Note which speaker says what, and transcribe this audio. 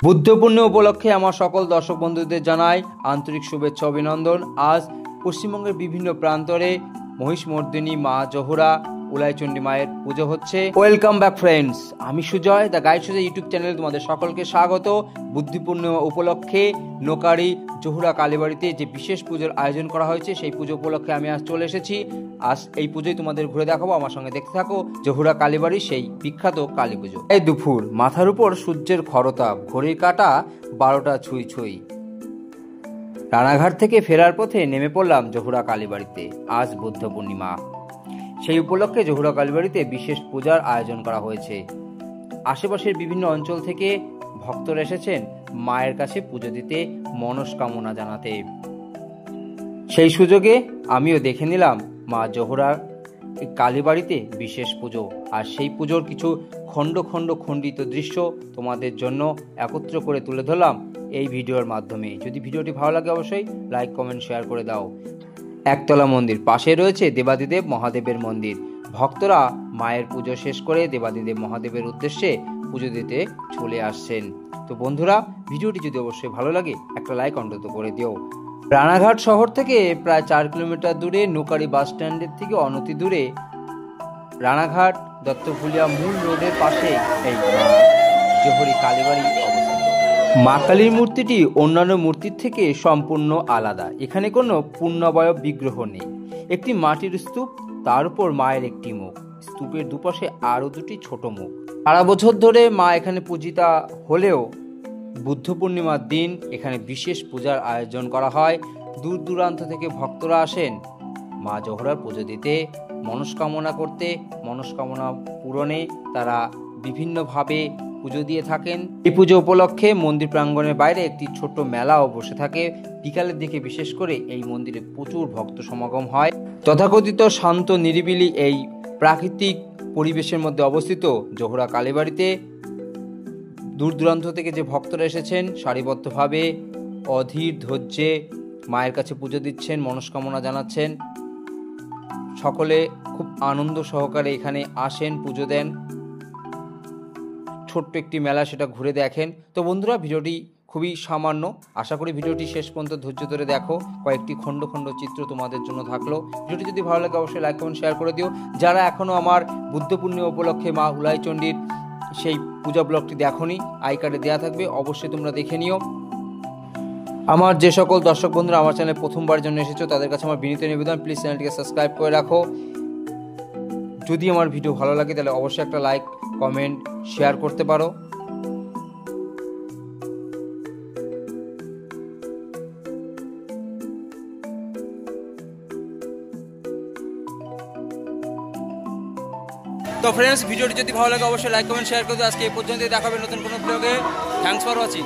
Speaker 1: বুদ্ধ পূর্ণিমা উপলক্ষে আমার সকল দর্শক বন্ধুদের জানাই আন্তরিক শুভেচ্ছা অভিনন্দন। আজ পশ্চিমবঙ্গের বিভিন্ন প্রান্তরে মহিষমর্দিনী মা জোহরা উলাইচণ্ডী মায়ের পুজো হচ্ছে। ওয়েলকাম ব্যাক ফ্রেন্ডস, আমি Sujoy, the guide Sujoy YouTube চ্যানেলে তোমাদের সকলকে স্বাগত। বুদ্ধ পূর্ণিমা উপলক্ষে নোকারি জোহরা কালীবাড়িতে যে বিশেষ পুজোর আয়োজন করা হয়েছে, সেই পুজো উপলক্ষে আমি আজ চলে এসেছি। আজ এই পুজোয় তোমাদের ঘুরে দেখাবো, আমার সঙ্গে দেখতে থাকো জোহরা কালীবাড়ির সেই বিখ্যাত কালী পুজো। এই দুপুর, মাথার উপর সূর্যের খরতাপ, ঘড়ির কাঁটা 12টা ছুঁই ছুঁই। রানাঘাট থেকে ফেরার পথে নেমে পড়লাম জোহরা কালীবাড়িতে। আজ বুদ্ধ পূর্ণিমা, সেই উপলক্ষে জোহরা কালীবাড়িতে বিশেষ পূজার আয়োজন করা হয়েছে। আশেপাশের বিভিন্ন অঞ্চল থেকে ভক্তরা এসেছেন মায়ের কাছে পুজো দিতে, মনস্কামনা জানাতে। সেই সুযোগে আমিও দেখে নিলাম মা জোহরার কালীবাড়িতে বিশেষ পুজো, আর সেই পুজোর কিছু খণ্ড খণ্ড খণ্ডিত দৃশ্য তোমাদের জন্য একত্র করে তুলে ধরলাম এই ভিডিওর মাধ্যমে। যদি ভিডিওটি ভালো লাগে অবশ্যই লাইক, কমেন্ট, শেয়ার করে দাও। একতলা মন্দির, পাশে রয়েছে দেবাদিদেব মহাদেবের মন্দির। ভক্তরা মায়ের পুজো শেষ করে দেবাদিদেব মহাদেবের উদ্দেশ্যে পুজো দিতে চলে আসছেন। তো বন্ধুরা, ভিডিওটি যদি অবশ্যই ভালো লাগে একটা লাইক অন্তত করে দিও। রানাঘাট শহর থেকে প্রায় 4 কিলোমিটার দূরে, নোকারি বাস স্ট্যান্ডের থেকে অনতি দূরে, রানাঘাট দত্তফুলিয়া মূল রোডের পাশে এই জোহরি কালীবাড়ি অবস্থিত। মা কালীর মূর্তিটি অন্যান্য মূর্তির থেকে সম্পূর্ণ আলাদা। এখানে কোনো পূর্ণাবয়ব বিগ্রহ নেই। একটি মাটির স্তূপ, তার উপর মায়ের একটি মুখ, স্তূপের দুপাশে আরও দুটি ছোট মুখ। সারা বছর ধরে মা এখানে পূজিতা হলেও বুদ্ধ পূর্ণিমার দিন এখানে বিশেষ পূজার আয়োজন করা হয়। দূর দূরান্ত থেকে ভক্তরা আসেন মা জোহরার পুজো দিতে, মনস্কামনা করতে। মনস্কামনা পূরণে তারা বিভিন্নভাবে পুজো দিয়ে থাকেন। এই পুজো উপলক্ষে মন্দির প্রাঙ্গণের বাইরে একটি ছোট মেলাও বসে থাকে। বিকালের দিকে বিশেষ করে এই মন্দিরে প্রচুর ভক্ত সমাগম হয়। তথাকথিত শান্ত নিরিবিলি এই প্রাকৃতিক পরিবেশের মধ্যে অবস্থিত জোহরা কালীবাড়িতে দূর দূরান্ত থেকে যে ভক্তরা এসেছেন সারিবদ্ধভাবে অধীর ধৈর্যে মায়ের কাছে পুজো দিচ্ছেন, মনস্কামনা জানাচ্ছেন। সকলে খুব আনন্দ সহকারে এখানে আসেন, পুজো দেন। ছোট্ট একটি মেলা, সেটা ঘুরে দেখেন। তো বন্ধুরা, ভিডিওটি খুবই সামান্য, আশা করি ভিডিওটি শেষ পর্যন্ত ধৈর্য ধরে দেখো। কয়েকটি খণ্ড খণ্ড চিত্র তোমাদের জন্য থাকলো। ভিডিওটি যদি ভালো লাগে অবশ্যই লাইক, কমেন্ট, শেয়ার করে দিও। যারা এখনও আমার বুদ্ধ পূর্ণিমা উপলক্ষে মা উলাইচণ্ডীর সেই পূজা ব্লগটি দেখোনি, আই কার্ডে দেওয়া থাকবে, অবশ্যই তোমরা দেখে নিও। আমার যে সকল দর্শক বন্ধুরা আমার চ্যানেলে প্রথমবার জন্য এসেছো, তাদের কাছে আমার বিনীত নিবেদন, প্লিজ চ্যানেলটিকে সাবস্ক্রাইব করে রাখো। যদি আমার ভিডিও ভালো লাগে তাহলে অবশ্যই একটা লাইক, কমেন্ট, শেয়ার করতে পারো। তো ফ্রেন্ডস, ভিডিওটি যদি ভালো লাগে অবশ্যই লাইক, কমেন্ট, শেয়ার করে দাও। আজকে এই পর্যন্তই, দেখা হবে নতুন কোনো ব্লগে। Thanks for watching.